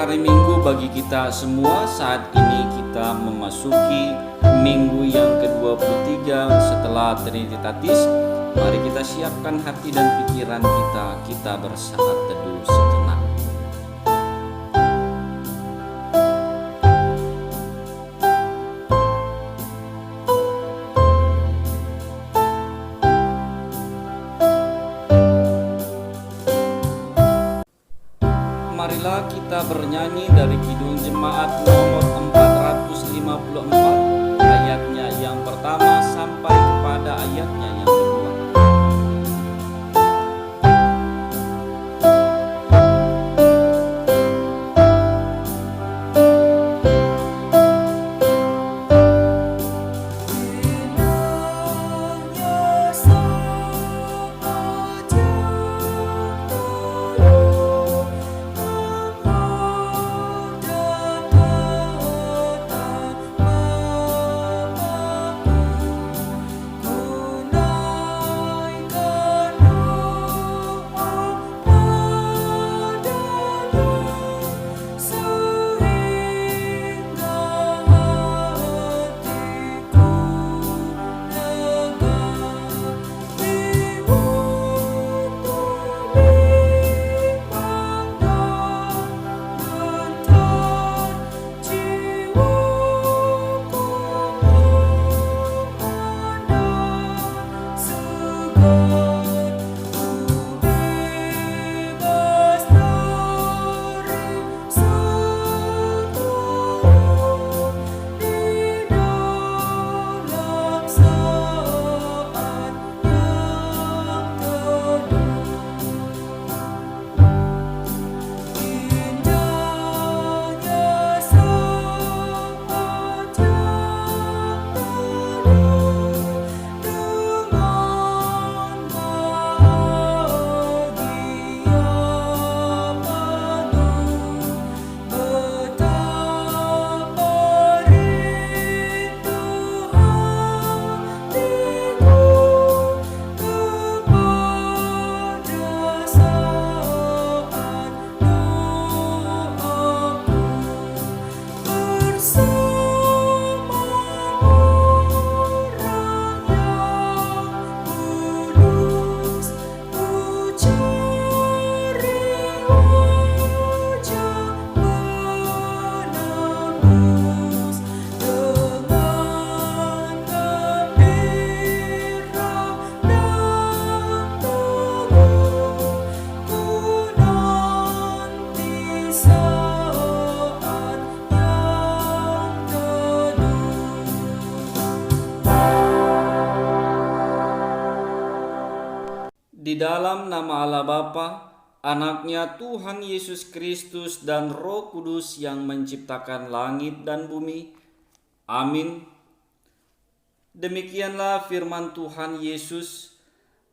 hari Minggu bagi kita semua. Saat ini kita memasuki minggu yang ke-23 setelah Trinitatis. Mari kita siapkan hati dan pikiran kita bersaat teduh sejenak. Marilah kita bernyanyi dari Kidung Jemaat nomor 454, ayatnya yang pertama sampai kepada ayatnya yang kedua. Di dalam nama Allah Bapa, Anaknya Tuhan Yesus Kristus dan Roh Kudus yang menciptakan langit dan bumi. Amin. Demikianlah firman Tuhan Yesus,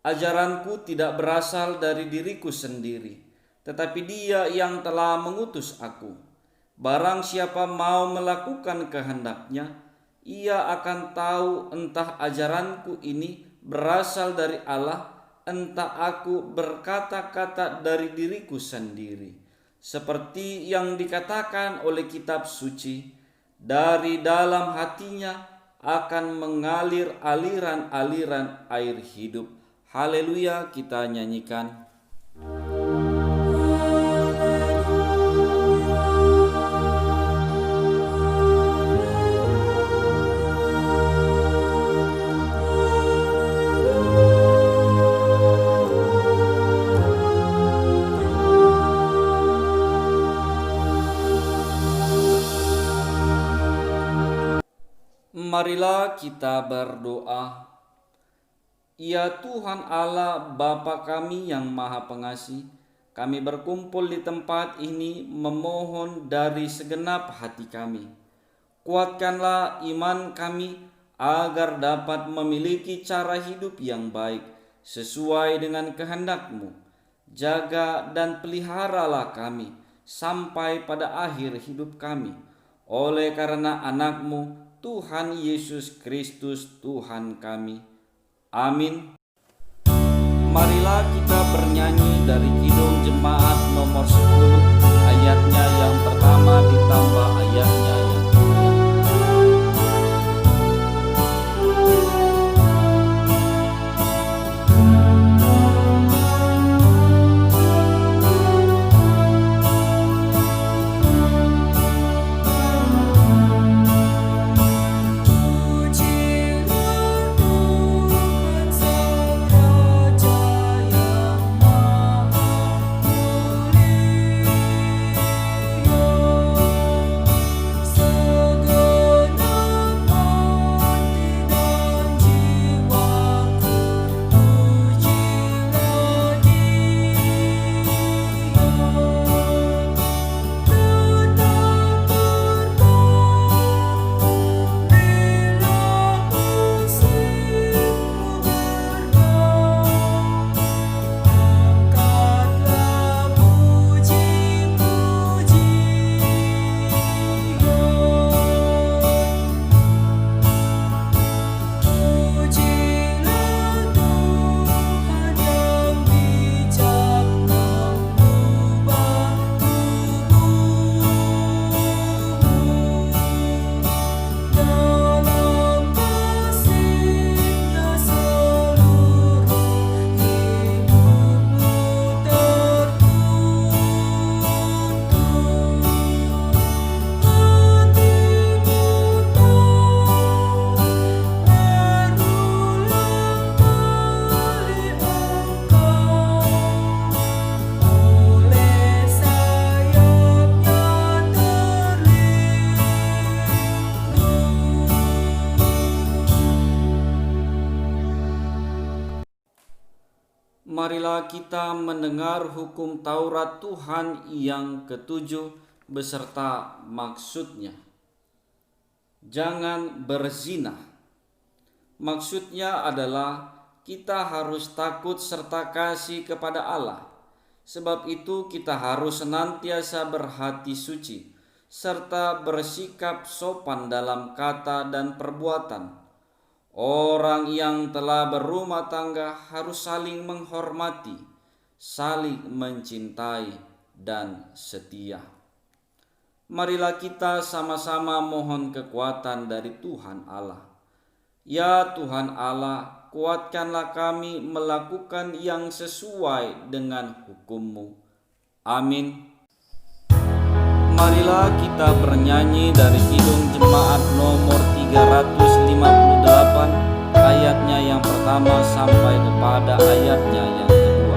ajaranku tidak berasal dari diriku sendiri, tetapi Dia yang telah mengutus aku. Barang siapa mau melakukan kehendak-Nya, ia akan tahu entah ajaranku ini berasal dari Allah, entah aku berkata-kata dari diriku sendiri. Seperti yang dikatakan oleh kitab suci, dari dalam hatinya akan mengalir aliran-aliran air hidup. Haleluya, kita nyanyikan. Marilah kita berdoa. Ya Tuhan Allah Bapa kami yang Maha Pengasih, kami berkumpul di tempat ini memohon dari segenap hati kami. Kuatkanlah iman kami agar dapat memiliki cara hidup yang baik sesuai dengan kehendak-Mu. Jaga dan peliharalah kami sampai pada akhir hidup kami. Oleh karena anak-Mu Tuhan Yesus Kristus Tuhan kami. Amin. Marilah kita bernyanyi dari Kidung Jemaat nomor 10 ayat ayatnya yang pertama ditambah ayatnya yang kedua. Marilah kita mendengar hukum Taurat Tuhan yang ketujuh beserta maksudnya. Jangan berzina. Maksudnya adalah kita harus takut serta kasih kepada Allah. Sebab itu kita harus senantiasa berhati suci serta bersikap sopan dalam kata dan perbuatan. Orang yang telah berumah tangga harus saling menghormati, saling mencintai, dan setia. Marilah kita sama-sama mohon kekuatan dari Tuhan Allah. Ya Tuhan Allah, kuatkanlah kami melakukan yang sesuai dengan hukum-Mu. Amin. Marilah kita bernyanyi dari Kidung Jemaat nomor 358, ayatnya yang pertama sampai kepada ayatnya yang kedua.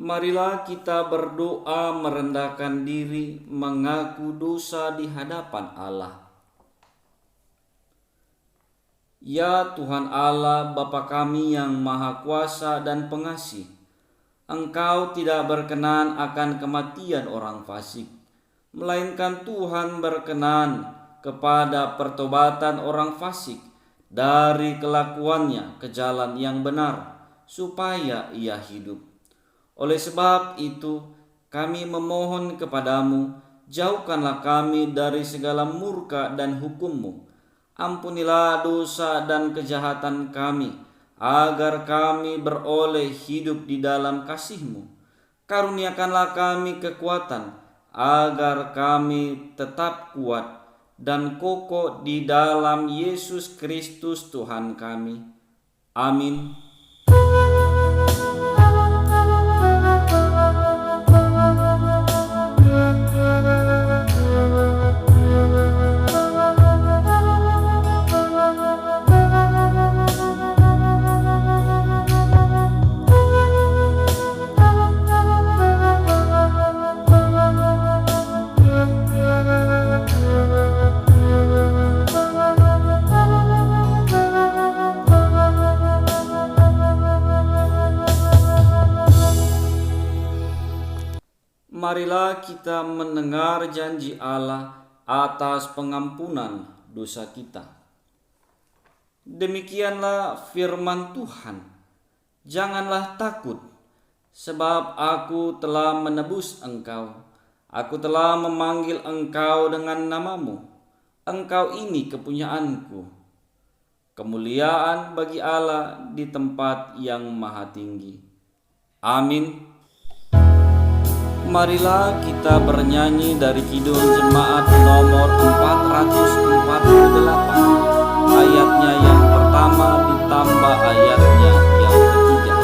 Marilah kita berdoa merendahkan diri, mengaku dosa di hadapan Allah. Ya Tuhan Allah, Bapa kami yang Maha Kuasa dan Pengasih, Engkau tidak berkenan akan kematian orang fasik, melainkan Tuhan berkenan kepada pertobatan orang fasik dari kelakuannya ke jalan yang benar, supaya ia hidup. Oleh sebab itu, kami memohon kepadamu, jauhkanlah kami dari segala murka dan hukum-Mu. Ampunilah dosa dan kejahatan kami, agar kami beroleh hidup di dalam kasih-Mu. Karuniakanlah kami kekuatan, agar kami tetap kuat dan kokoh di dalam Yesus Kristus Tuhan kami. Amin. Marilah kita mendengar janji Allah atas pengampunan dosa kita. Demikianlah firman Tuhan. Janganlah takut, sebab aku telah menebus engkau. Aku telah memanggil engkau dengan namamu. Engkau ini kepunyaanku. Kemuliaan bagi Allah di tempat yang maha tinggi. Amin. Marilah kita bernyanyi dari Kidung Jemaat nomor 448, ayatnya yang pertama ditambah ayatnya yang ketiga.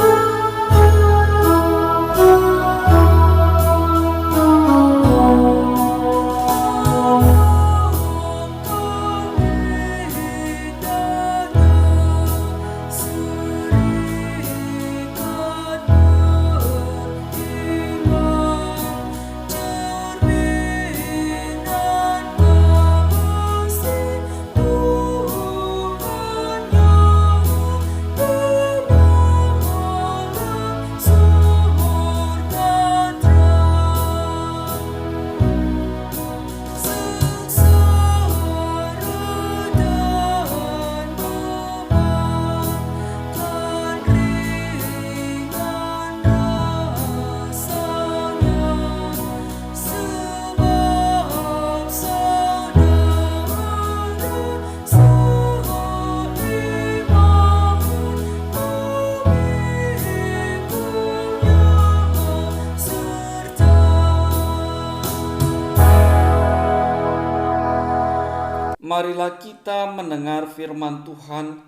Marilah kita mendengar firman Tuhan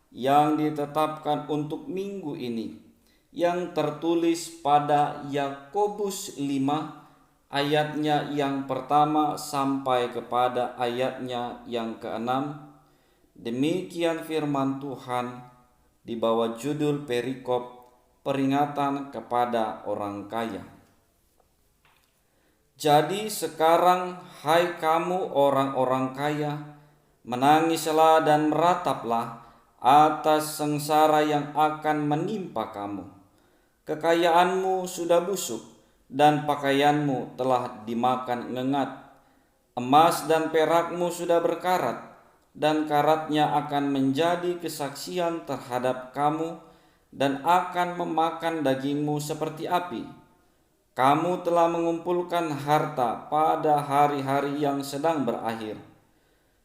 yang ditetapkan untuk minggu ini, yang tertulis pada Yakobus 5 ayatnya yang pertama sampai kepada ayatnya yang ke-6. Demikian firman Tuhan di bawah judul perikop peringatan kepada orang kaya. Jadi sekarang, hai kamu orang-orang kaya, menangislah dan merataplah atas sengsara yang akan menimpa kamu. Kekayaanmu sudah busuk dan pakaianmu telah dimakan ngengat. Emas dan perakmu sudah berkarat, dan karatnya akan menjadi kesaksian terhadap kamu dan akan memakan dagingmu seperti api. Kamu telah mengumpulkan harta pada hari-hari yang sedang berakhir.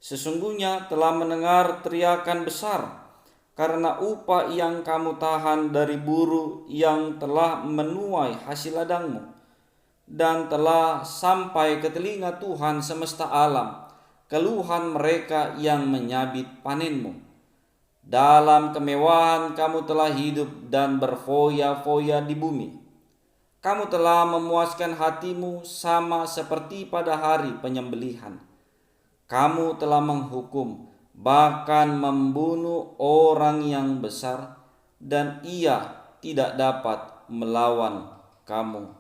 Sesungguhnya telah mendengar teriakan besar karena upah yang kamu tahan dari buruh yang telah menuai hasil ladangmu, dan telah sampai ke telinga Tuhan semesta alam keluhan mereka yang menyabit panenmu. Dalam kemewahan kamu telah hidup dan berfoya-foya di bumi. Kamu telah memuaskan hatimu sama seperti pada hari penyembelihan. Kamu telah menghukum, bahkan membunuh orang yang besar, dan ia tidak dapat melawan kamu.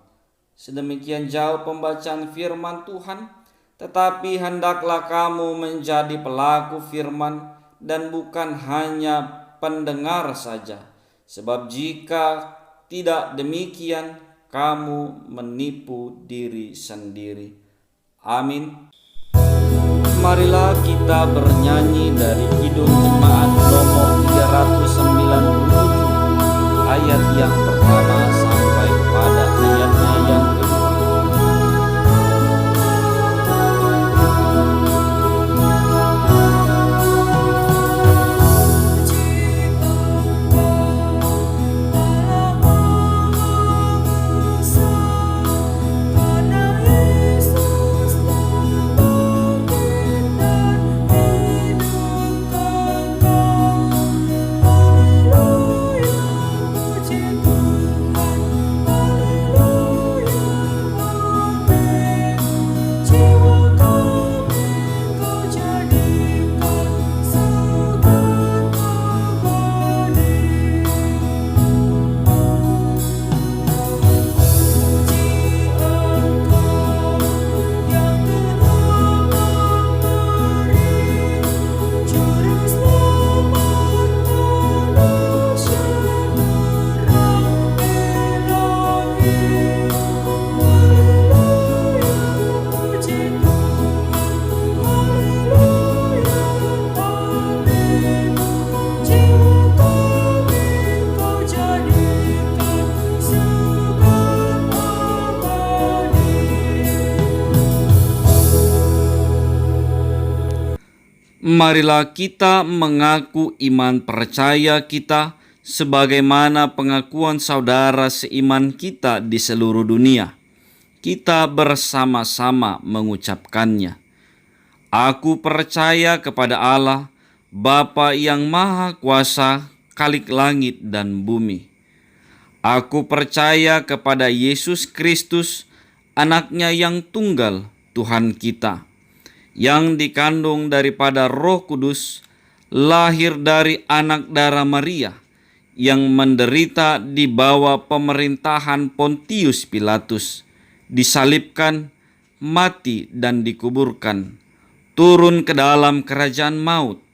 Sedemikian jauh pembacaan firman Tuhan, tetapi hendaklah kamu menjadi pelaku firman dan bukan hanya pendengar saja. Sebab jika tidak demikian, kamu menipu diri sendiri. Amin. Marilah kita bernyanyi dari Kidung Jemaat nomor 397, ayat yang pertama sampai pada ayatnya yang kedua. Marilah kita mengaku iman percaya kita sebagaimana pengakuan saudara seiman kita di seluruh dunia. Kita bersama-sama mengucapkannya. Aku percaya kepada Allah, Bapa yang Maha Kuasa, Khalik langit dan bumi. Aku percaya kepada Yesus Kristus, Anaknya yang tunggal, Tuhan kita, yang dikandung daripada Roh Kudus, lahir dari anak darah Maria, yang menderita di bawah pemerintahan Pontius Pilatus, disalibkan, mati dan dikuburkan, turun ke dalam kerajaan maut,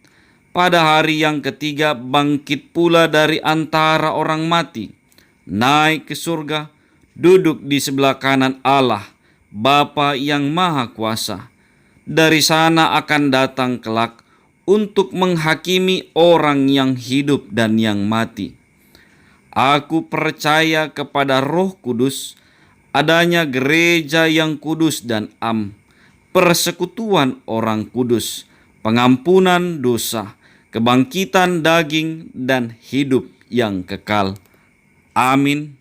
pada hari yang ketiga bangkit pula dari antara orang mati, naik ke surga, duduk di sebelah kanan Allah, Bapa yang Maha Kuasa. Dari sana akan datang kelak untuk menghakimi orang yang hidup dan yang mati. Aku percaya kepada Roh Kudus, adanya gereja yang kudus dan persekutuan orang kudus, pengampunan dosa, kebangkitan daging, dan hidup yang kekal. Amin.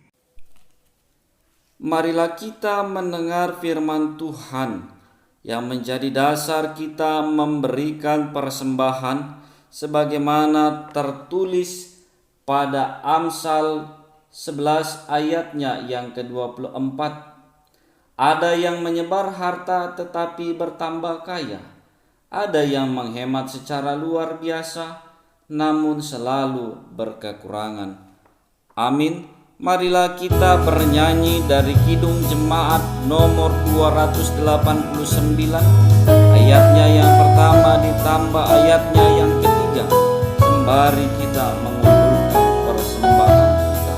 Marilah kita mendengar firman Tuhan yang menjadi dasar kita memberikan persembahan sebagaimana tertulis pada Amsal 11 ayatnya yang ke-24. Ada yang menyebar harta tetapi bertambah kaya. Ada yang menghemat secara luar biasa namun selalu berkekurangan. Amin. Marilah kita bernyanyi dari Kidung Jemaat nomor 289, ayatnya yang pertama ditambah ayatnya yang ketiga, sembari kita mengumpulkan persembahan kita.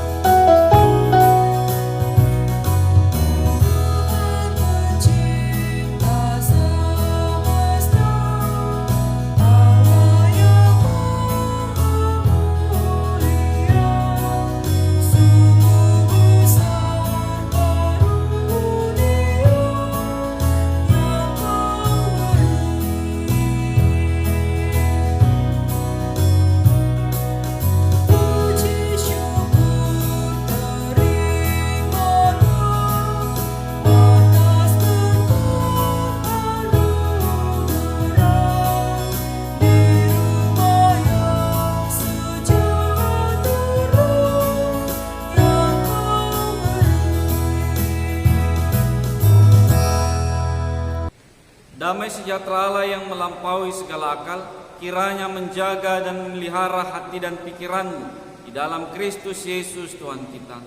Damai sejahtera Allah yang melampaui segala akal, kiranya menjaga dan memelihara hati dan pikiranmu di dalam Kristus Yesus Tuhan kita.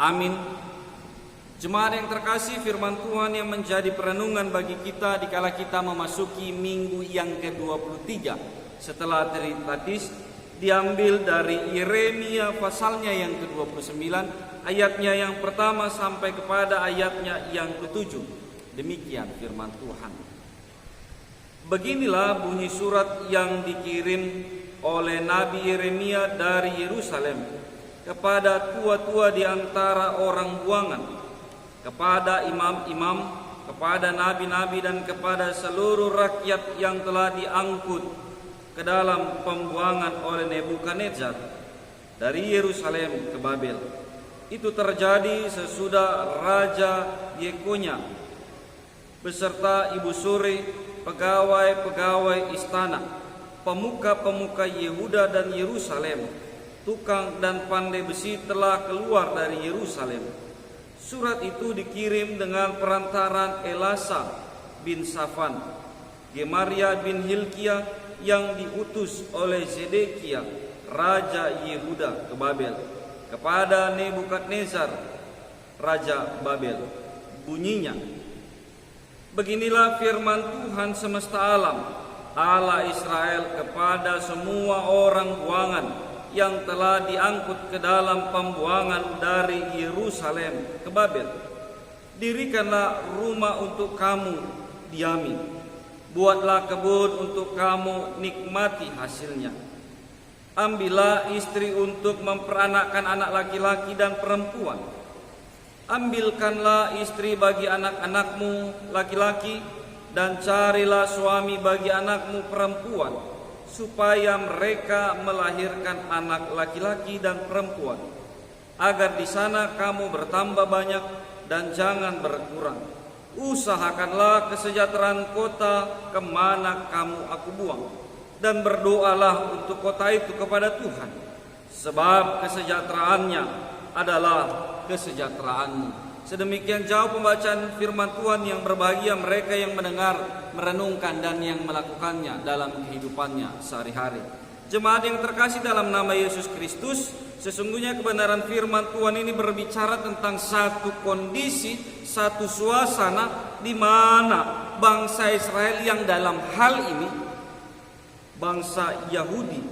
Amin. Jemaat yang terkasih, firman Tuhan yang menjadi perenungan bagi kita dikala kita memasuki minggu yang ke-23 setelah Trinitatis diambil dari Yeremia pasalnya yang ke-29, ayatnya yang pertama sampai kepada ayatnya yang ke-7. Demikian firman Tuhan. Beginilah bunyi surat yang dikirim oleh Nabi Yeremia dari Yerusalem kepada tua-tua di antara orang buangan, kepada imam-imam, kepada nabi-nabi, dan kepada seluruh rakyat yang telah diangkut ke dalam pembuangan oleh Nebukadnezar dari Yerusalem ke Babel. Itu terjadi sesudah Raja Yekonya beserta ibu suri, pegawai-pegawai istana, pemuka-pemuka Yehuda dan Yerusalem, tukang dan pandai besi telah keluar dari Yerusalem. Surat itu dikirim dengan perantaran Elasa bin Safan, Gemaria bin Hilkiah yang diutus oleh Zedekia, Raja Yehuda ke Babel, kepada Nebukadnezar, Raja Babel. Bunyinya, beginilah firman Tuhan semesta alam, Allah Israel, kepada semua orang buangan yang telah diangkut ke dalam pembuangan dari Yerusalem ke Babel. Dirikanlah rumah untuk kamu diami, buatlah kebun untuk kamu nikmati hasilnya. Ambillah istri untuk memperanakkan anak laki-laki dan perempuan. Ambilkanlah istri bagi anak-anakmu laki-laki, dan carilah suami bagi anakmu perempuan, supaya mereka melahirkan anak laki-laki dan perempuan, agar di sana kamu bertambah banyak dan jangan berkurang. Usahakanlah kesejahteraan kota kemana kamu aku buang, dan berdoalah untuk kota itu kepada Tuhan, sebab kesejahteraannya adalah kesejahteraanmu. Sedemikian jauh pembacaan firman Tuhan yang berbahagia mereka yang mendengar, merenungkan, dan yang melakukannya dalam kehidupannya sehari-hari. Jemaat yang terkasih dalam nama Yesus Kristus, sesungguhnya kebenaran firman Tuhan ini berbicara tentang satu kondisi, satu suasana di mana bangsa Israel yang dalam hal ini bangsa Yahudi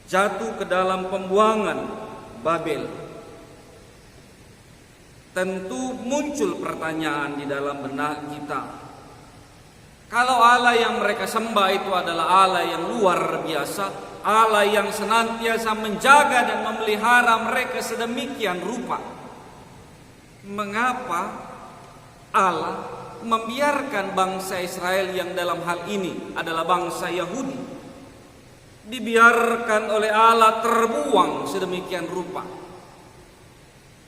jatuh ke dalam pembuangan Babel. Tentu muncul pertanyaan di dalam benak kita. Kalau Allah yang mereka sembah itu adalah Allah yang luar biasa, Allah yang senantiasa menjaga dan memelihara mereka sedemikian rupa, mengapa Allah membiarkan bangsa Israel yang dalam hal ini adalah bangsa Yahudi dibiarkan oleh Allah terbuang sedemikian rupa?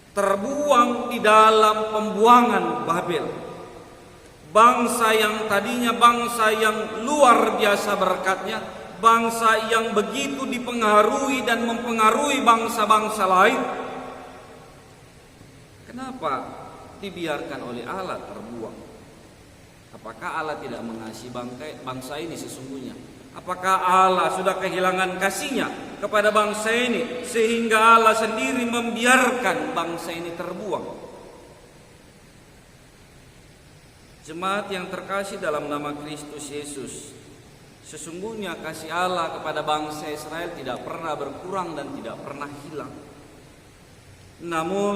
Terbuang di dalam pembuangan Babel. Bangsa yang tadinya bangsa yang luar biasa berkatnya, bangsa yang begitu dipengaruhi dan mempengaruhi bangsa-bangsa lain. Kenapa dibiarkan oleh Allah terbuang? Apakah Allah tidak mengasihi bangsa ini sesungguhnya? Apakah Allah sudah kehilangan kasihnya kepada bangsa ini sehingga Allah sendiri membiarkan bangsa ini terbuang? Jemaat yang terkasih dalam nama Kristus Yesus, sesungguhnya kasih Allah kepada bangsa Israel tidak pernah berkurang dan tidak pernah hilang. Namun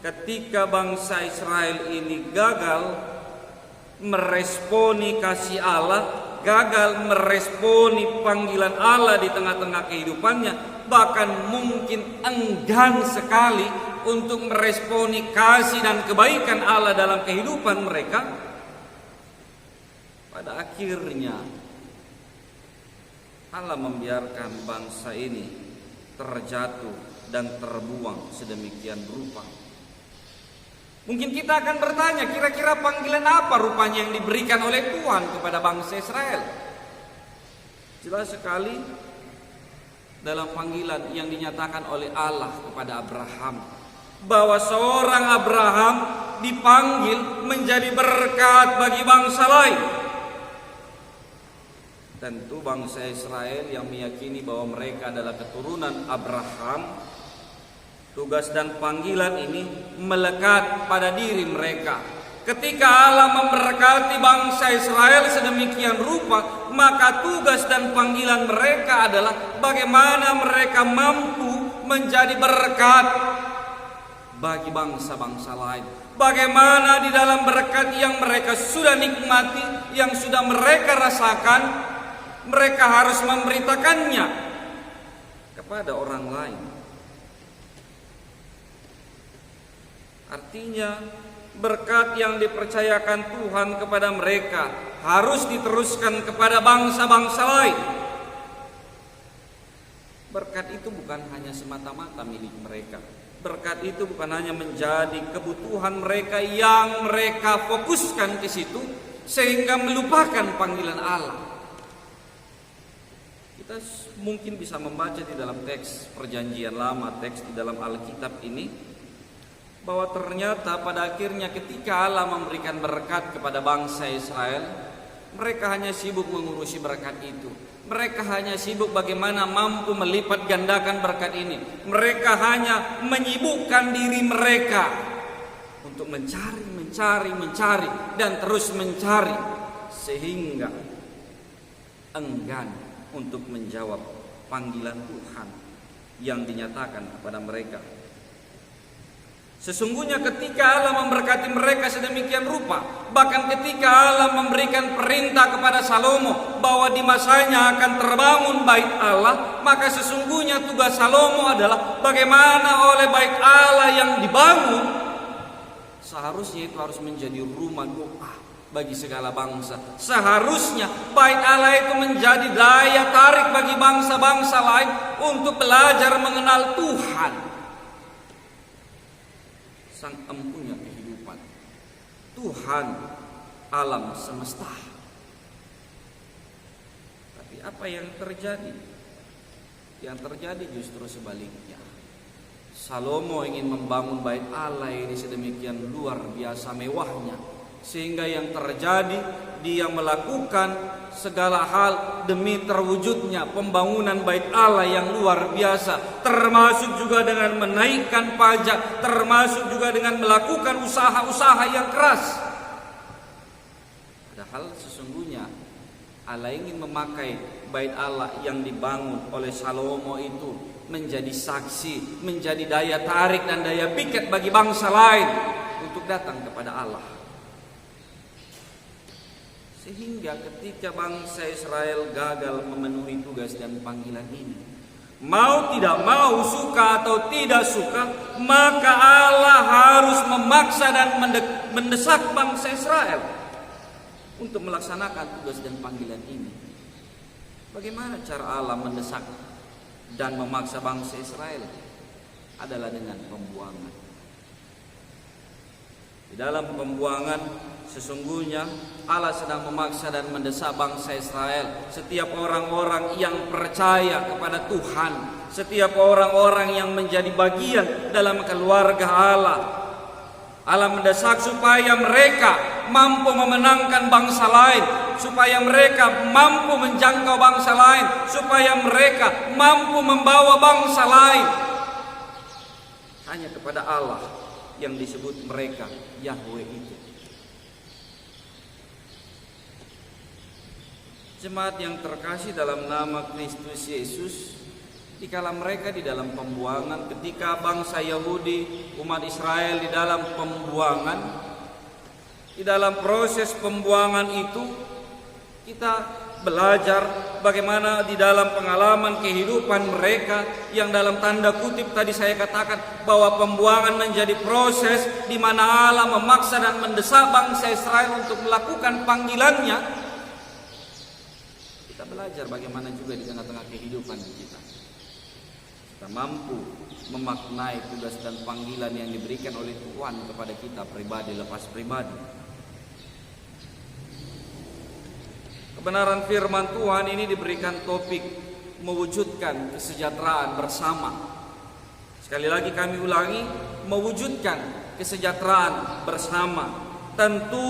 ketika bangsa Israel ini gagal meresponi kasih Allah, gagal meresponi panggilan Allah di tengah-tengah kehidupannya, bahkan mungkin enggan sekali untuk meresponi kasih dan kebaikan Allah dalam kehidupan mereka, pada akhirnya Allah membiarkan bangsa ini terjatuh dan terbuang sedemikian rupa. Mungkin kita akan bertanya, kira-kira panggilan apa rupanya yang diberikan oleh Tuhan kepada bangsa Israel? Jelas sekali dalam panggilan yang dinyatakan oleh Allah kepada Abraham, bahwa seorang Abraham dipanggil menjadi berkat bagi bangsa lain. Tentu bangsa Israel yang meyakini bahwa mereka adalah keturunan Abraham Tugas dan panggilan ini melekat pada diri mereka. Ketika Allah memberkati bangsa Israel sedemikian rupa, maka tugas dan panggilan mereka adalah bagaimana mereka mampu menjadi berkat bagi bangsa-bangsa lain. Bagaimana di dalam berkat yang mereka sudah nikmati, yang sudah mereka rasakan, mereka harus memberitakannya kepada orang lain. Artinya berkat yang dipercayakan Tuhan kepada mereka harus diteruskan kepada bangsa-bangsa lain. Berkat itu bukan hanya semata-mata milik mereka. Berkat itu bukan hanya menjadi kebutuhan mereka yang mereka fokuskan ke situ sehingga melupakan panggilan Allah. Kita mungkin bisa membaca di dalam teks Perjanjian Lama, teks di dalam Alkitab ini, bahwa ternyata pada akhirnya ketika Allah memberikan berkat kepada bangsa Israel, mereka hanya sibuk mengurusi berkat itu. Mereka hanya sibuk bagaimana mampu melipat gandakan berkat ini. Mereka hanya menyibukkan diri mereka untuk mencari dan terus mencari, sehingga enggan untuk menjawab panggilan Tuhan yang dinyatakan kepada mereka. Sesungguhnya ketika Allah memberkati mereka sedemikian rupa, bahkan ketika Allah memberikan perintah kepada Salomo bahwa di masanya akan terbangun bait Allah, maka sesungguhnya tugas Salomo adalah bagaimana oleh bait Allah yang dibangun, seharusnya itu harus menjadi rumah doa bagi segala bangsa. Seharusnya bait Allah itu menjadi daya tarik bagi bangsa-bangsa lain untuk belajar mengenal Tuhan, Sang Empunya kehidupan, Tuhan alam semesta. Tapi apa yang terjadi? Yang terjadi justru sebaliknya. Salomo ingin membangun bait Allah ini sedemikian luar biasa mewahnya, sehingga yang terjadi dia melakukan segala hal demi terwujudnya pembangunan bait Allah yang luar biasa, termasuk juga dengan menaikkan pajak, termasuk juga dengan melakukan usaha-usaha yang keras. Padahal sesungguhnya Allah ingin memakai bait Allah yang dibangun oleh Salomo itu menjadi saksi, menjadi daya tarik dan daya pikat bagi bangsa lain untuk datang kepada Allah. Sehingga ketika bangsa Israel gagal memenuhi tugas dan panggilan ini, mau tidak mau, suka atau tidak suka, maka Allah harus memaksa dan mendesak bangsa Israel untuk melaksanakan tugas dan panggilan ini. Bagaimana cara Allah mendesak dan memaksa bangsa Israel? Adalah dengan pembuangan. Di dalam pembuangan sesungguhnya Allah sedang memaksa dan mendesak bangsa Israel, setiap orang-orang yang percaya kepada Tuhan, setiap orang-orang yang menjadi bagian dalam keluarga Allah. Allah mendesak supaya mereka mampu memenangkan bangsa lain, supaya mereka mampu menjangkau bangsa lain, supaya mereka mampu membawa bangsa lain hanya kepada Allah yang disebut mereka Yahweh itu. Jemaat yang terkasih dalam nama Kristus Yesus, dikala mereka di dalam pembuangan, ketika bangsa Yahudi, umat Israel di dalam pembuangan, di dalam proses pembuangan itu kita belajar bagaimana di dalam pengalaman kehidupan mereka yang dalam tanda kutip tadi saya katakan bahwa pembuangan menjadi proses di mana Allah memaksa dan mendesak bangsa Israel untuk melakukan panggilannya. Kita belajar bagaimana juga di tengah-tengah kehidupan kita mampu memaknai tugas dan panggilan yang diberikan oleh Tuhan kepada kita pribadi lepas pribadi. Kebenaran firman Tuhan ini diberikan topik mewujudkan kesejahteraan bersama. Sekali lagi kami ulangi, mewujudkan kesejahteraan bersama. Tentu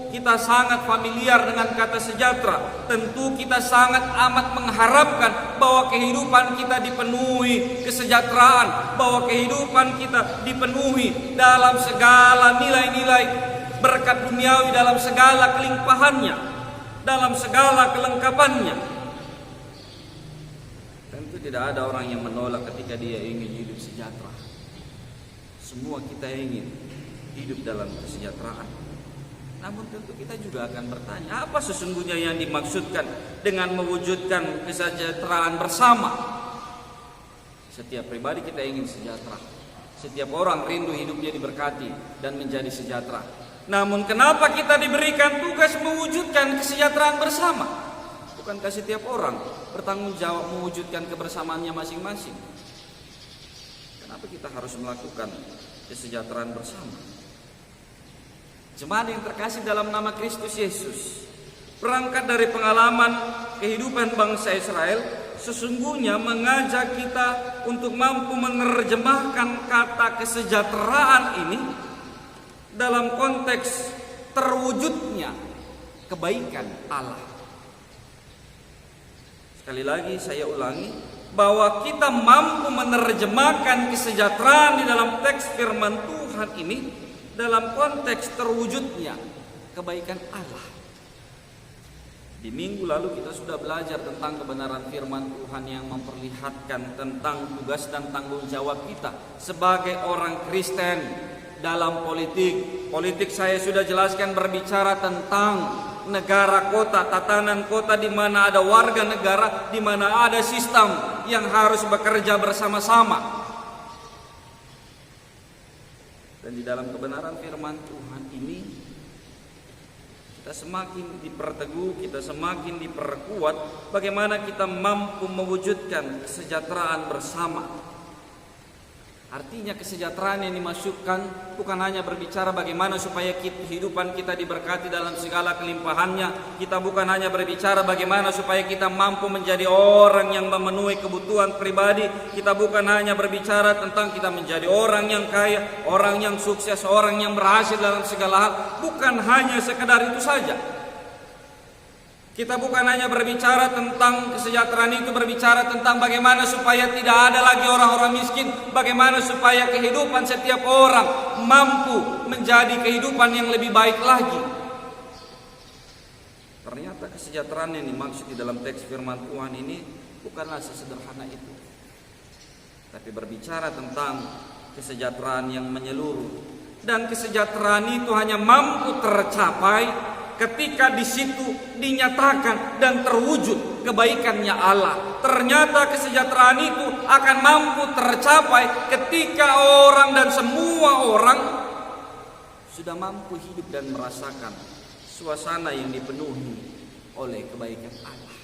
kita sangat familiar dengan kata sejahtera. Tentu kita sangat amat mengharapkan bahwa kehidupan kita dipenuhi kesejahteraan, bahwa kehidupan kita dipenuhi dalam segala nilai-nilai berkat duniawi, dalam segala kelimpahannya, dalam segala kelengkapannya. Tentu tidak ada orang yang menolak ketika dia ingin hidup sejahtera. Semua kita ingin hidup dalam kesejahteraan. Namun tentu kita juga akan bertanya, apa sesungguhnya yang dimaksudkan dengan mewujudkan kesejahteraan bersama? Setiap pribadi kita ingin sejahtera. Setiap orang rindu hidupnya diberkati dan menjadi sejahtera. Namun kenapa kita diberikan tugas mewujudkan kesejahteraan bersama? Bukankah setiap orang bertanggung jawab mewujudkan kebersamaannya masing-masing? Kenapa kita harus melakukan kesejahteraan bersama? Jemaat yang terkasih dalam nama Kristus Yesus, berangkat dari pengalaman kehidupan bangsa Israel, sesungguhnya mengajak kita untuk mampu menerjemahkan kata kesejahteraan ini dalam konteks terwujudnya kebaikan Allah. Sekali lagi saya ulangi, bahwa kita mampu menerjemahkan kesejahteraan di dalam teks firman Tuhan ini dalam konteks terwujudnya kebaikan Allah. Di minggu lalu kita sudah belajar tentang kebenaran firman Tuhan yang memperlihatkan tentang tugas dan tanggung jawab kita sebagai orang Kristen dalam politik. Politik saya sudah jelaskan berbicara tentang negara kota, tatanan kota di mana ada warga negara, di mana ada sistem yang harus bekerja bersama-sama. Dan di dalam kebenaran firman Tuhan ini kita semakin diperteguh, kita semakin diperkuat bagaimana kita mampu mewujudkan kesejahteraan bersama. Artinya kesejahteraan yang dimasukkan bukan hanya berbicara bagaimana supaya kehidupan kita diberkati dalam segala kelimpahannya. Kita bukan hanya berbicara bagaimana supaya kita mampu menjadi orang yang memenuhi kebutuhan pribadi. Kita bukan hanya berbicara tentang kita menjadi orang yang kaya, orang yang sukses, orang yang berhasil dalam segala hal. Bukan hanya sekedar itu saja. Kita bukan hanya berbicara tentang kesejahteraan itu, berbicara tentang bagaimana supaya tidak ada lagi orang-orang miskin, bagaimana supaya kehidupan setiap orang mampu menjadi kehidupan yang lebih baik lagi. Ternyata kesejahteraan yang dimaksud di dalam teks firman Tuhan ini bukanlah sesederhana itu. Tapi berbicara tentang kesejahteraan yang menyeluruh. Dan kesejahteraan itu hanya mampu tercapai ketika di situ dinyatakan dan terwujud kebaikannya Allah. Ternyata kesejahteraan itu akan mampu tercapai ketika orang dan semua orang sudah mampu hidup dan merasakan suasana yang dipenuhi oleh kebaikan Allah.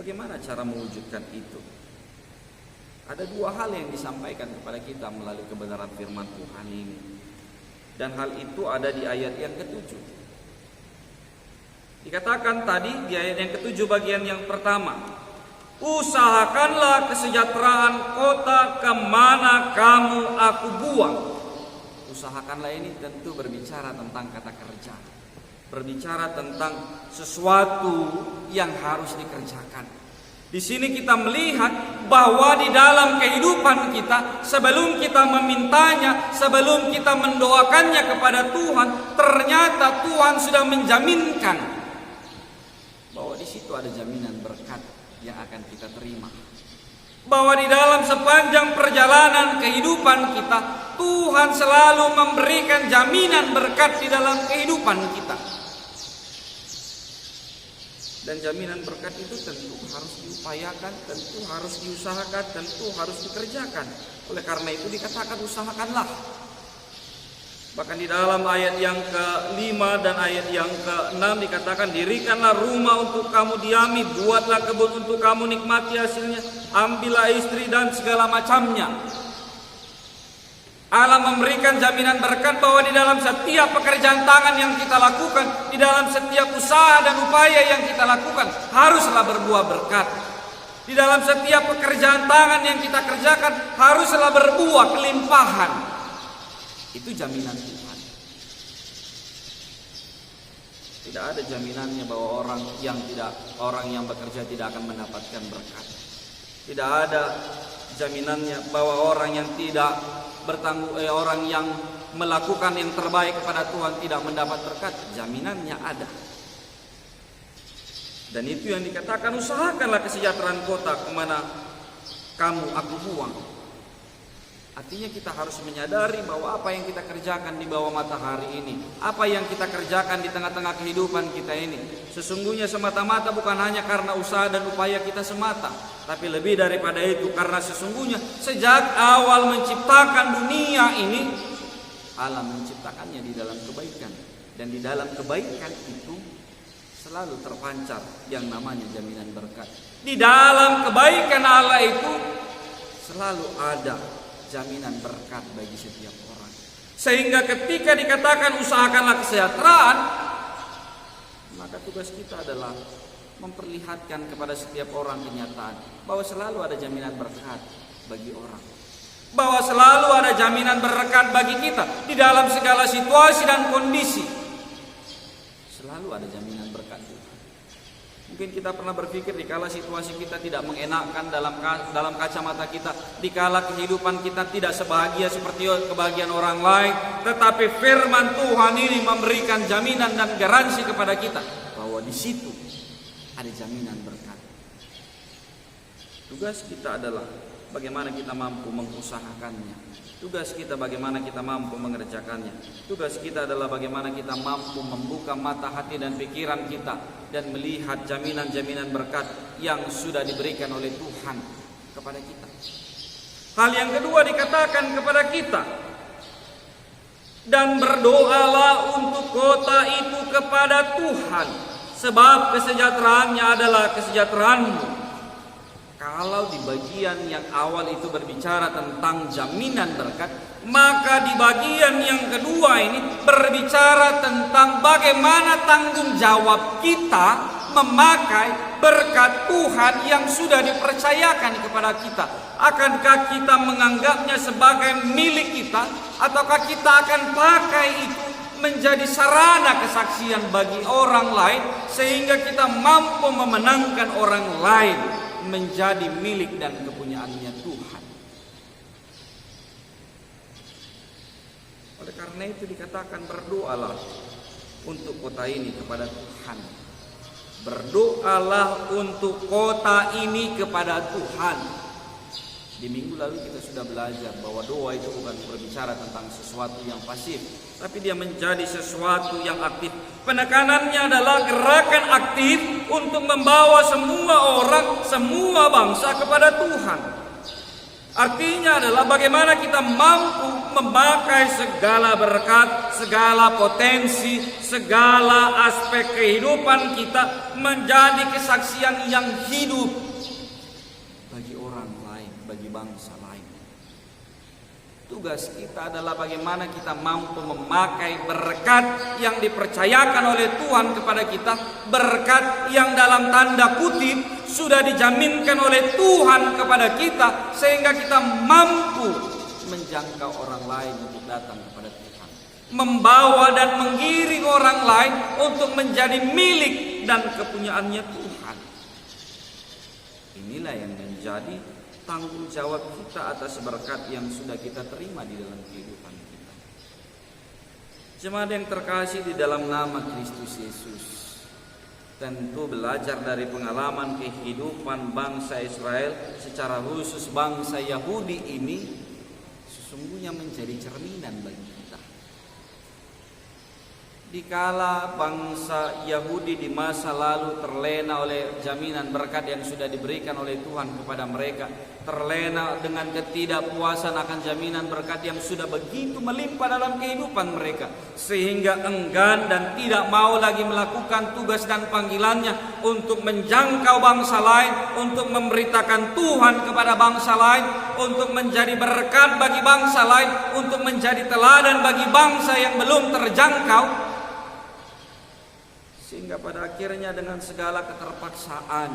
Bagaimana cara mewujudkan itu? Ada dua hal yang disampaikan kepada kita melalui kebenaran firman Tuhan ini. Dan hal itu ada di ayat yang ke-7. Dikatakan tadi di ayat yang ke-7 bagian yang pertama, usahakanlah kesejahteraan kota kemana kamu aku buang. Usahakanlah ini tentu berbicara tentang kata kerja, berbicara tentang sesuatu yang harus dikerjakan. Di sini kita melihat bahwa di dalam kehidupan kita, sebelum kita memintanya, sebelum kita mendoakannya kepada Tuhan, ternyata Tuhan sudah menjaminkan bahwa di situ ada jaminan berkat yang akan kita terima. Bahwa di dalam sepanjang perjalanan kehidupan kita, Tuhan selalu memberikan jaminan berkat di dalam kehidupan kita. Dan jaminan berkat itu tentu harus diupayakan, tentu harus diusahakan, tentu harus dikerjakan. Oleh karena itu dikatakan usahakanlah. Bahkan di dalam ayat yang ke-5 dan ayat yang ke-6 dikatakan, dirikanlah rumah untuk kamu diami, buatlah kebun untuk kamu nikmati hasilnya, ambillah istri dan segala macamnya. Allah memberikan jaminan berkat bahwa di dalam setiap pekerjaan tangan yang kita lakukan, di dalam setiap usaha dan upaya yang kita lakukan, haruslah berbuah berkat. Di dalam setiap pekerjaan tangan yang kita kerjakan, haruslah berbuah kelimpahan. Itu jaminan Tuhan. Tidak ada jaminannya bahwa orang yang bekerja tidak akan mendapatkan berkat. Tidak ada jaminannya bahwa orang yang orang yang melakukan yang terbaik kepada Tuhan tidak mendapat berkat. Jaminannya ada. Dan itu yang dikatakan, usahakanlah kesejahteraan kota kemana aku buang. Artinya kita harus menyadari bahwa apa yang kita kerjakan di bawah matahari ini, apa yang kita kerjakan di tengah-tengah kehidupan kita ini, sesungguhnya semata-mata bukan hanya karena usaha dan upaya kita semata, tapi lebih daripada itu karena sesungguhnya sejak awal menciptakan dunia ini, Allah menciptakannya di dalam kebaikan. Dan di dalam kebaikan itu selalu terpancar yang namanya jaminan berkat. Di dalam kebaikan Allah itu selalu ada jaminan berkat bagi setiap orang. Sehingga ketika dikatakan usahakanlah kesejahteraan, maka tugas kita adalah memperlihatkan kepada setiap orang kenyataan bahwa selalu ada jaminan berkat bagi orang, bahwa selalu ada jaminan berkat bagi kita di dalam segala situasi dan kondisi. Selalu ada jaminan berkat. Mungkin kita pernah berpikir dikala situasi kita tidak mengenakkan dalam kacamata kita, dikala kehidupan kita tidak sebahagia seperti kebahagiaan orang lain, tetapi firman Tuhan ini memberikan jaminan dan garansi kepada kita bahwa di situ ada jaminan berkat. Tugas kita adalah bagaimana kita mampu mengusahakannya. Tugas kita bagaimana kita mampu mengerjakannya. Tugas kita adalah bagaimana kita mampu membuka mata hati dan pikiran kita dan melihat jaminan-jaminan berkat yang sudah diberikan oleh Tuhan kepada kita. Hal yang kedua dikatakan kepada kita, dan berdoalah untuk kota itu kepada Tuhan, sebab kesejahteraannya adalah kesejahteraanmu. Kalau di bagian yang awal itu berbicara tentang jaminan berkat, maka di bagian yang kedua ini berbicara tentang bagaimana tanggung jawab kita memakai berkat Tuhan yang sudah dipercayakan kepada kita. Akankah kita menganggapnya sebagai milik kita, ataukah kita akan pakai itu menjadi sarana kesaksian bagi orang lain, sehingga kita mampu memenangkan orang lain menjadi milik dan kepunyaannya Tuhan. Oleh karena itu dikatakan berdoalah untuk kota ini kepada Tuhan. Berdoalah untuk kota ini kepada Tuhan. Di minggu lalu kita sudah belajar bahwa doa itu bukan berbicara tentang sesuatu yang pasif, tapi dia menjadi sesuatu yang aktif. Penekanannya adalah gerakan aktif untuk membawa semua orang, semua bangsa kepada Tuhan. Artinya adalah bagaimana kita mampu memakai segala berkat, segala potensi, segala aspek kehidupan kita menjadi kesaksian yang hidup bagi orang lain, bagi bangsa lain. Tugas kita adalah bagaimana kita mampu memakai berkat yang dipercayakan oleh Tuhan kepada kita, berkat yang dalam tanda kutip sudah dijaminkan oleh Tuhan kepada kita, sehingga kita mampu menjangkau orang lain untuk datang kepada Tuhan, membawa dan menggiring orang lain untuk menjadi milik dan kepunyaannya Tuhan. Inilah yang menjadi tanggung jawab kita atas berkat yang sudah kita terima di dalam kehidupan kita. Jemaat yang terkasih di dalam nama Kristus Yesus, tentu belajar dari pengalaman kehidupan bangsa Israel, secara khusus bangsa Yahudi ini, sesungguhnya menjadi cerminan bagi kita. Dikala bangsa Yahudi di masa lalu terlena oleh jaminan berkat yang sudah diberikan oleh Tuhan kepada mereka, terlena dengan ketidakpuasan akan jaminan berkat yang sudah begitu melimpah dalam kehidupan mereka, sehingga enggan dan tidak mau lagi melakukan tugas dan panggilannya untuk menjangkau bangsa lain, untuk memberitakan Tuhan kepada bangsa lain, untuk menjadi berkat bagi bangsa lain, untuk menjadi teladan bagi bangsa yang belum terjangkau. Sehingga pada akhirnya dengan segala keterpaksaan,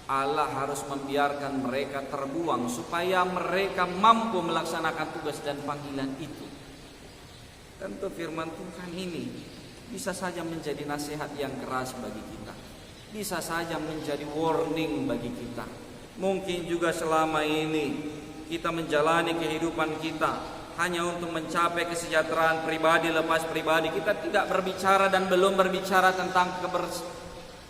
Allah harus membiarkan mereka terbuang supaya mereka mampu melaksanakan tugas dan panggilan itu. Tentu firman Tuhan ini bisa saja menjadi nasihat yang keras bagi kita, bisa saja menjadi warning bagi kita. Mungkin juga selama ini kita menjalani kehidupan kita hanya untuk mencapai kesejahteraan pribadi lepas pribadi. Kita tidak berbicara dan belum berbicara tentang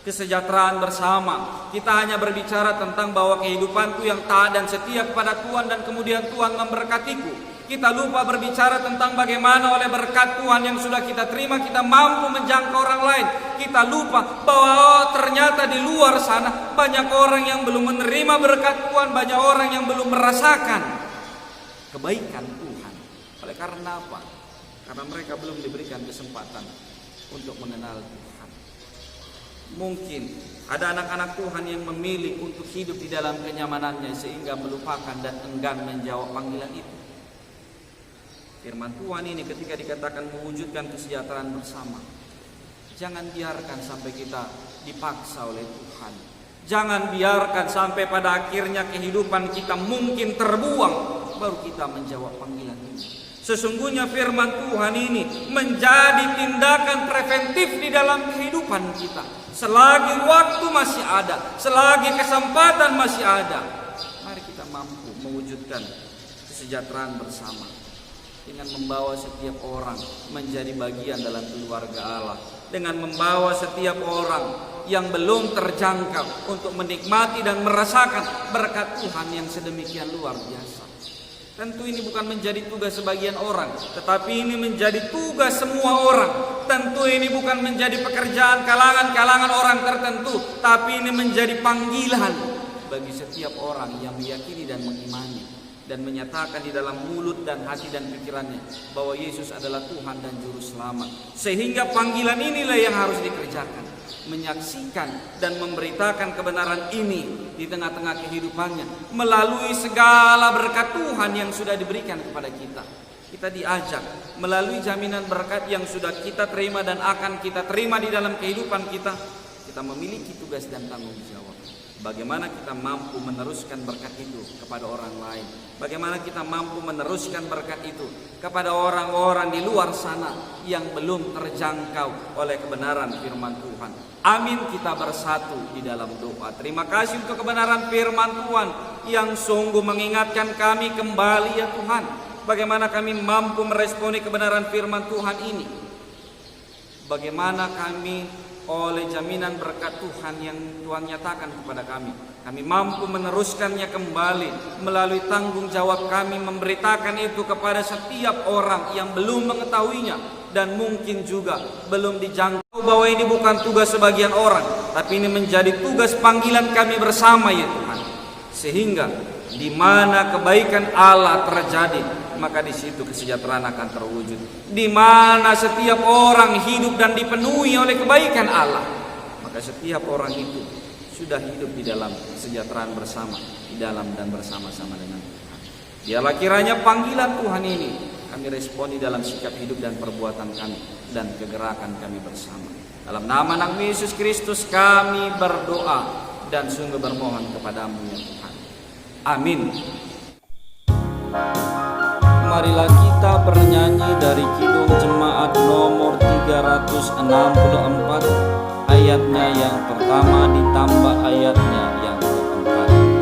kesejahteraan bersama. Kita hanya berbicara tentang bahwa kehidupanku yang taat dan setia kepada Tuhan dan kemudian Tuhan memberkatiku. Kita lupa berbicara tentang bagaimana oleh berkat Tuhan yang sudah kita terima kita mampu menjangkau orang lain. Kita lupa bahwa ternyata di luar sana banyak orang yang belum menerima berkat Tuhan, banyak orang yang belum merasakan kebaikan Tuhan. Oleh karena apa? Karena mereka belum diberikan kesempatan untuk mengenal Tuhan. Mungkin ada anak-anak Tuhan yang memilih untuk hidup di dalam kenyamanannya sehingga melupakan dan enggan menjawab panggilan itu. Firman Tuhan ini ketika dikatakan mewujudkan kesejahteraan bersama, jangan biarkan sampai kita dipaksa oleh Tuhan. Jangan biarkan sampai pada akhirnya kehidupan kita mungkin terbuang baru kita menjawab panggilan ini. Sesungguhnya firman Tuhan ini menjadi tindakan preventif di dalam kehidupan kita. Selagi waktu masih ada, selagi kesempatan masih ada, mari kita mampu mewujudkan kesejahteraan bersama dengan membawa setiap orang menjadi bagian dalam keluarga Allah, dengan membawa setiap orang yang belum terjangkau untuk menikmati dan merasakan berkat Tuhan yang sedemikian luar biasa. Tentu ini bukan menjadi tugas sebagian orang, tetapi ini menjadi tugas semua orang. Tentu ini bukan menjadi pekerjaan kalangan-kalangan orang tertentu, tapi ini menjadi panggilan bagi setiap orang yang meyakini dan mengimani dan menyatakan di dalam mulut dan hati dan pikirannya bahwa Yesus adalah Tuhan dan Juru Selamat. Sehingga panggilan inilah yang harus dikerjakan, menyaksikan dan memberitakan kebenaran ini di tengah-tengah kehidupannya melalui segala berkat Tuhan yang sudah diberikan kepada kita. Kita diajak melalui jaminan berkat yang sudah kita terima dan akan kita terima di dalam kehidupan kita. Kita memiliki tugas dan tanggung jawab. Bagaimana kita mampu meneruskan berkat itu kepada orang lain? Bagaimana kita mampu meneruskan berkat itu kepada orang-orang di luar sana yang belum terjangkau oleh kebenaran firman Tuhan? Amin, kita bersatu di dalam doa. Terima kasih untuk kebenaran firman Tuhan yang sungguh mengingatkan kami kembali ya Tuhan. Bagaimana kami mampu meresponi kebenaran firman Tuhan ini? Bagaimana kami oleh jaminan berkat Tuhan yang Tuhan nyatakan kepada kami mampu meneruskannya kembali melalui tanggung jawab kami memberitakan itu kepada setiap orang yang belum mengetahuinya dan mungkin juga belum dijangkau bahwa ini bukan tugas sebagian orang, tapi ini menjadi tugas panggilan kami bersama ya Tuhan. Sehingga di mana kebaikan Allah terjadi, maka di situ kesejahteraan akan terwujud. Di mana setiap orang hidup dan dipenuhi oleh kebaikan Allah, maka setiap orang itu sudah hidup di dalam kesejahteraan bersama, di dalam dan bersama-sama dengan Tuhan. Biarlah kiranya panggilan Tuhan ini kami responi dalam sikap hidup dan perbuatan kami dan kegerakan kami bersama. Dalam nama Anak Yesus Kristus kami berdoa dan sungguh bermohon kepadamu ya Tuhan. Amin. Marilah kita bernyanyi dari Kidung Jemaat nomor 364, ayatnya yang pertama ditambah ayatnya yang keempat.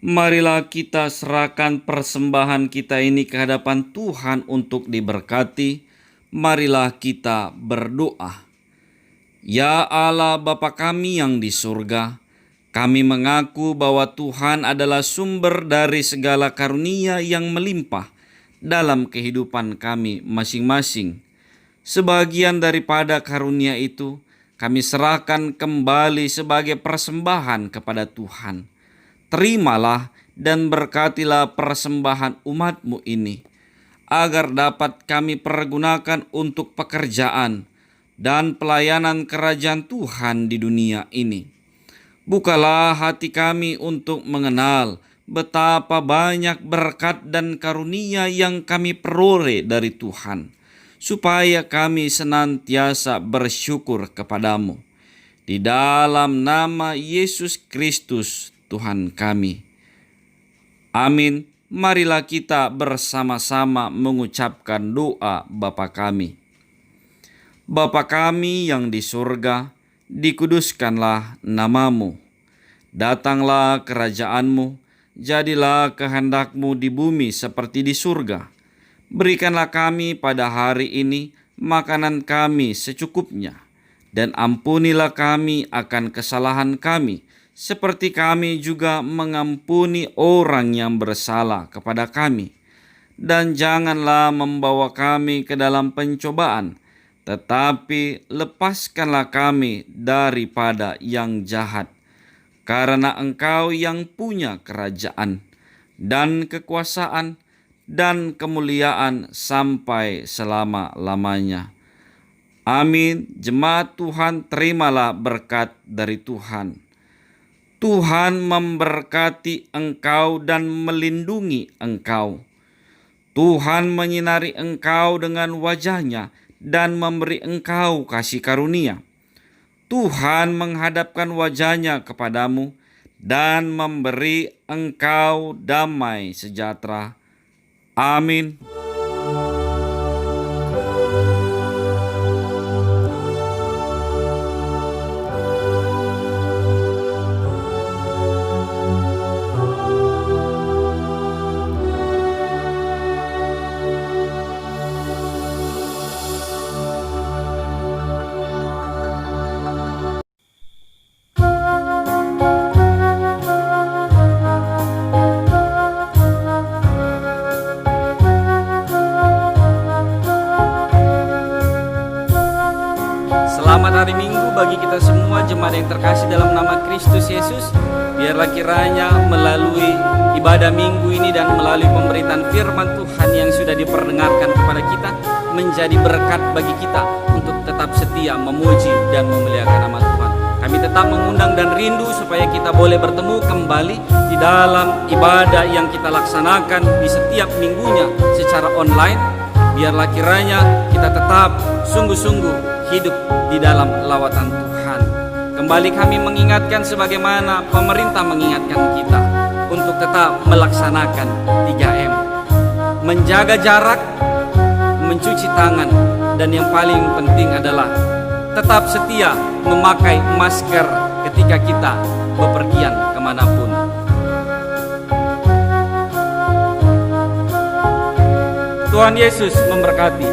Marilah kita serahkan persembahan kita ini ke hadapan Tuhan untuk diberkati. Marilah kita berdoa. Ya Allah Bapa kami yang di surga, kami mengaku bahwa Tuhan adalah sumber dari segala karunia yang melimpah dalam kehidupan kami masing-masing. Sebagian daripada karunia itu kami serahkan kembali sebagai persembahan kepada Tuhan. Terimalah dan berkatilah persembahan umat-Mu ini, agar dapat kami pergunakan untuk pekerjaan dan pelayanan kerajaan Tuhan di dunia ini. Bukalah hati kami untuk mengenal betapa banyak berkat dan karunia yang kami peroleh dari Tuhan, supaya kami senantiasa bersyukur kepadamu. Di dalam nama Yesus Kristus Tuhan kami. Amin. Marilah kita bersama-sama mengucapkan doa Bapa kami. Bapa kami yang di surga, dikuduskanlah namamu. Datanglah kerajaan-Mu, jadilah kehendak-Mu di bumi seperti di surga. Berikanlah kami pada hari ini makanan kami secukupnya, dan ampunilah kami akan kesalahan kami, seperti kami juga mengampuni orang yang bersalah kepada kami. Dan janganlah membawa kami ke dalam pencobaan, tetapi lepaskanlah kami daripada yang jahat. Karena Engkau yang punya kerajaan dan kekuasaan dan kemuliaan sampai selama-lamanya. Amin. Jemaat Tuhan, terimalah berkat dari Tuhan. Tuhan memberkati engkau dan melindungi engkau. Tuhan menyinari engkau dengan wajah-Nya dan memberi engkau kasih karunia. Tuhan menghadapkan wajah-Nya kepadamu dan memberi engkau damai sejahtera. Amin. Selamat hari Minggu bagi kita semua jemaat yang terkasih dalam nama Kristus Yesus. Biarlah kiranya melalui ibadah minggu ini dan melalui pemberitaan firman Tuhan yang sudah diperdengarkan kepada kita, menjadi berkat bagi kita untuk tetap setia memuji dan memuliakan nama Tuhan. Kami tetap mengundang dan rindu supaya kita boleh bertemu kembali di dalam ibadah yang kita laksanakan di setiap minggunya secara online. Biarlah kiranya kita tetap sungguh-sungguh hidup di dalam lawatan Tuhan. Kembali kami mengingatkan sebagaimana pemerintah mengingatkan kita untuk tetap melaksanakan 3M. Menjaga jarak, mencuci tangan, dan yang paling penting adalah tetap setia memakai masker ketika kita bepergian kemanapun. Tuhan Yesus memberkati.